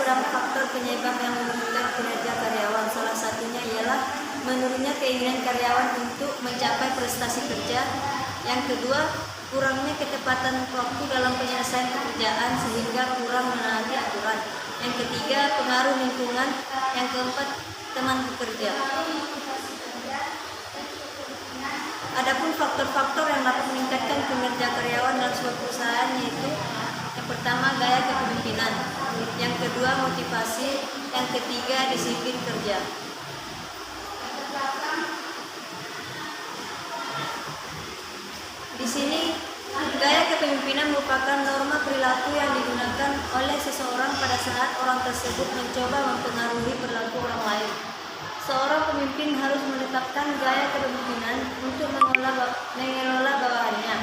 beberapa faktor penyebab yang menurunkan kinerja karyawan. Salah satunya ialah menurunnya keinginan karyawan untuk mencapai prestasi kerja. Yang kedua, kurangnya ketepatan waktu dalam penyelesaian pekerjaan sehingga kurang menaati aturan. Yang ketiga, pengaruh lingkungan. Yang keempat, teman bekerja. Adapun faktor-faktor yang dapat meningkatkan kinerja karyawan dalam sebuah perusahaan yaitu yang pertama, gaya kepemimpinan. Yang kedua, motivasi. Yang ketiga, disiplin kerja. Di sini, gaya kepemimpinan merupakan norma perilaku yang digunakan oleh seseorang pada saat orang tersebut mencoba mempengaruhi perilaku orang lain. Seorang pemimpin harus menetapkan gaya kepemimpinan untuk mengelola bawahannya,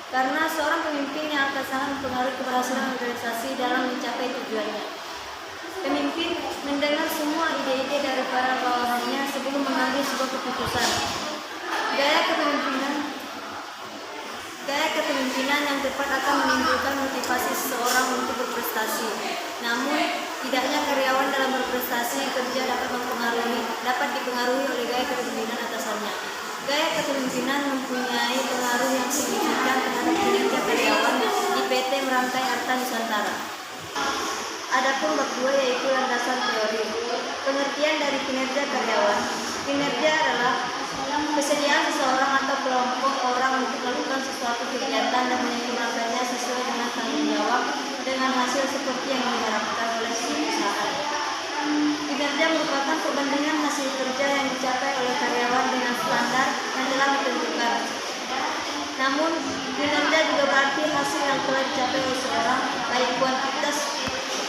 karena seorang pemimpin yang akan sangat mempengaruhi keberhasilan organisasi dalam mencapai tujuannya. Pemimpin mendengar semua ide-ide dari para bawahannya sebelum mengambil sebuah keputusan. Gaya kepemimpinan yang tepat akan menimbulkan motivasi seseorang untuk berprestasi. Namun, tidaknya karyawan dalam berprestasi kerja dapat dipengaruhi oleh gaya kepemimpinan atasannya. Gaya kepemimpinan mempunyai pengaruh yang signifikan terhadap kinerja karyawan di PT Merantai Harta Nusantara. Adapun bab 2 yaitu landasan teori. Pengertian dari kinerja karyawan. Kinerja adalah kesediaan seseorang atau kelompok orang untuk melakukan sesuatu kegiatan dan menyempurnakannya sesuai dengan tanggung jawab dengan hasil seperti yang diharapkan oleh si perusahaan. Kinerja merupakan perbandingan hasil kerja yang dicapai oleh karyawan dengan standar yang telah ditentukan. Namun, kinerja juga berarti hasil yang telah dicapai oleh seseorang, baik kuantitas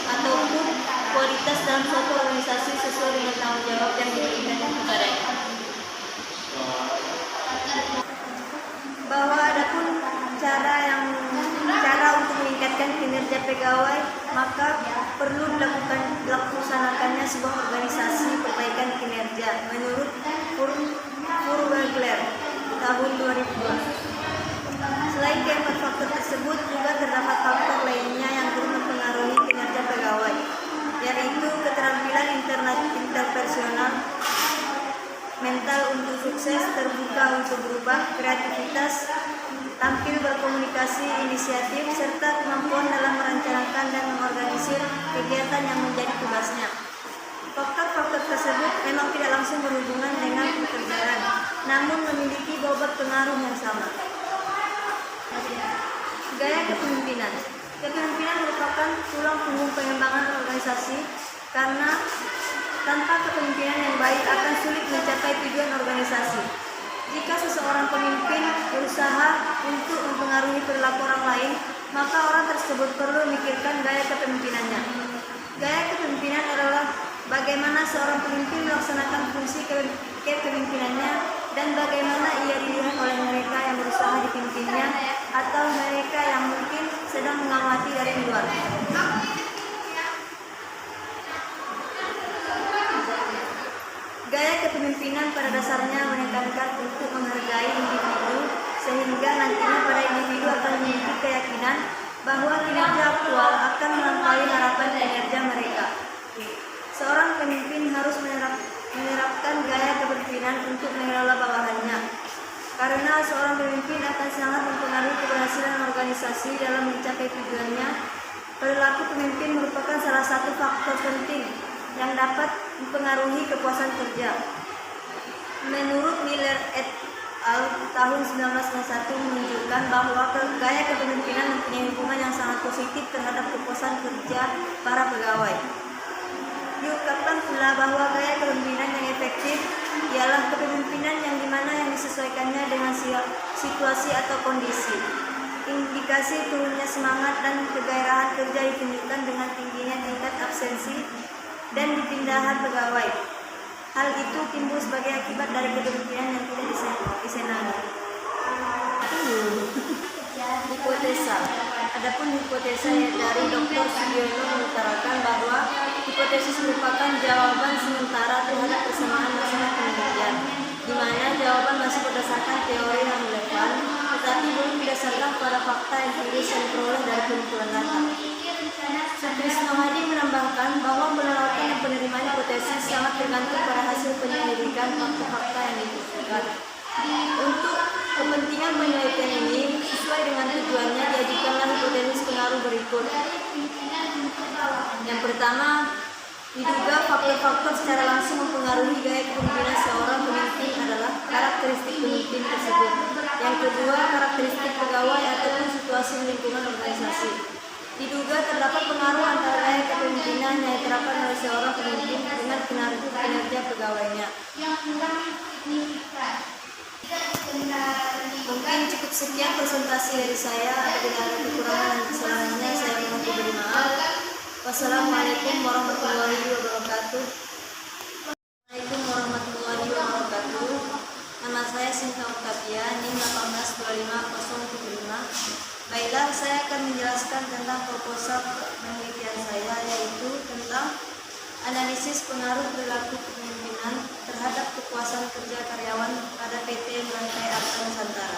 ataupun kualitas dalam suatu organisasi sesuai dengan tanggung jawab yang diberikan kepadanya. Bahwa adapun cara untuk meningkatkan kinerja pegawai, maka perlu dilaksanakannya sebuah organisasi perbaikan kinerja menurut Furwegler tahun 2002. Selain keempat faktor tersebut, juga terdapat faktor lainnya yang turut mempengaruhi kinerja pegawai, yaitu keterampilan interpersonal, mental untuk sukses, terbuka untuk berubah, kreativitas, tampil berkomunikasi, inisiatif, serta kemampuan dalam merencanakan dan mengorganisir kegiatan yang menjadi tugasnya. Faktor-faktor tersebut memang tidak langsung berhubungan dengan pekerjaan, namun memiliki bobot pengaruh yang sama. Gaya kepemimpinan. Kepemimpinan merupakan tulang punggung pengembangan organisasi, karena tanpa kepemimpinan yang baik akan sulit mencapai tujuan organisasi. Jika seseorang pemimpin berusaha untuk mempengaruhi perilaku orang lain, maka orang tersebut perlu memikirkan gaya kepemimpinannya. Gaya kepemimpinan adalah bagaimana seorang pemimpin melaksanakan fungsi kepemimpinannya dan bagaimana ia dilihat oleh mereka yang berusaha dipimpinnya atau mereka yang mungkin sedang mengamati dari luar. Gaya kepemimpinan pada dasarnya menekankan untuk menghargai individu, sehingga nantinya pada individu akan memiliki keyakinan bahwa kinerja aktual akan melampaui harapan kinerja mereka. Seorang pemimpin harus menerapkan gaya kepemimpinan untuk mengelola bawahannya, karena seorang pemimpin akan sangat mempengaruhi keberhasilan organisasi dalam mencapai tujuannya. Perilaku pemimpin merupakan salah satu faktor penting yang dapat mempengaruhi kepuasan kerja. Menurut Miller et al. Tahun 1991 menunjukkan bahwa gaya kepemimpinan mempunyai hubungan yang sangat positif terhadap kepuasan kerja para pegawai. Diungkapkan pula bahwa gaya kepemimpinan yang efektif ialah kepemimpinan yang dimana yang disesuaikannya dengan situasi atau kondisi. Indikasi turunnya semangat dan kegairahan kerja ditunjukkan dengan tingginya tingkat absensi dan dipindahan pegawai. Hal itu timbul sebagai akibat dari kepemimpinan yang tidak disenangi. Hipotesa. Adapun hipotesa dari Dr. Sugiono mengutarakan bahwa hipotesis merupakan jawaban sementara terhadap persamaan masalah penelitian, di mana jawaban masih berdasarkan teori yang relevan, tetapi belum didasarkan pada fakta empiris yang diperoleh dari pengumpulan data. Sutrisno Hadi menambahkan bahwa sangat tergantung pada hasil penyelidikan fakta-fakta yang dikumpulkan. Untuk kepentingan penelitian ini, sesuai dengan tujuannya, jadikanlah hipotesis pengaruh berikut. Yang pertama, diduga faktor-faktor secara langsung mempengaruhi gaya kepemimpinan seorang pemimpin adalah karakteristik pemimpin tersebut. Yang kedua, karakteristik pegawai ataupun situasi lingkungan organisasi. Diduga terdapat pengaruh antara gaya kepemimpinan yang diterapkan oleh seorang pemimpin dengan kinerja pegawainya. Mungkin cukup sekian presentasi dari saya. Apabila ada kekurangan dan kesalahannya, saya mohon diberi maaf. Wassalamualaikum warahmatullahi wabarakatuh. Assalamualaikum warahmatullahi wabarakatuh. Nama saya Sinta Octavia, NIM 1825075. Baiklah, saya akan menjelaskan tentang proposal penelitian saya, yaitu tentang analisis pengaruh perilaku kepemimpinan terhadap kepuasan kerja karyawan pada PT Merangkai Arta Nusantara.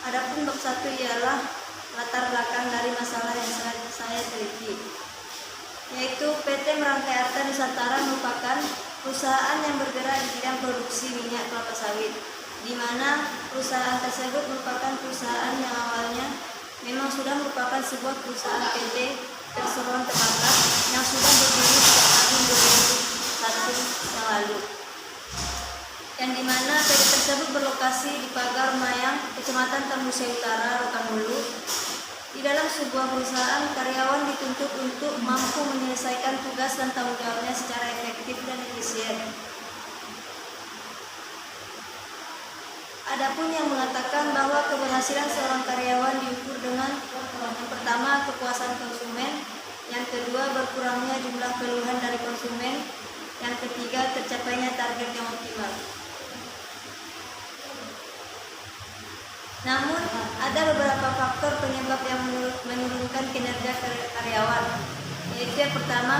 Adapun bab 1 ialah latar belakang dari masalah yang saya teliti, yaitu PT Merangkai Arta Nusantara merupakan perusahaan yang bergerak di bidang produksi minyak kelapa sawit, di mana perusahaan tersebut merupakan perusahaan yang awalnya memang sudah merupakan sebuah perusahaan PT perseroan terbatas yang sudah berdiri sejak tahun 2001 yang lalu, yang dimana PT tersebut berlokasi di Pagar Mayang, Kecamatan Tambusai Utara, Rokan Hulu. Di dalam sebuah perusahaan, karyawan dituntut untuk mampu menyelesaikan tugas dan tanggung jawabnya secara efektif dan efisien. Adapun yang mengatakan bahwa keberhasilan seorang karyawan diukur dengan yang pertama, kepuasan konsumen, yang kedua, berkurangnya jumlah keluhan dari konsumen, yang ketiga, tercapainya target yang optimal. Namun, ada beberapa faktor penyebab yang menurunkan kinerja karyawan, yaitu yang pertama,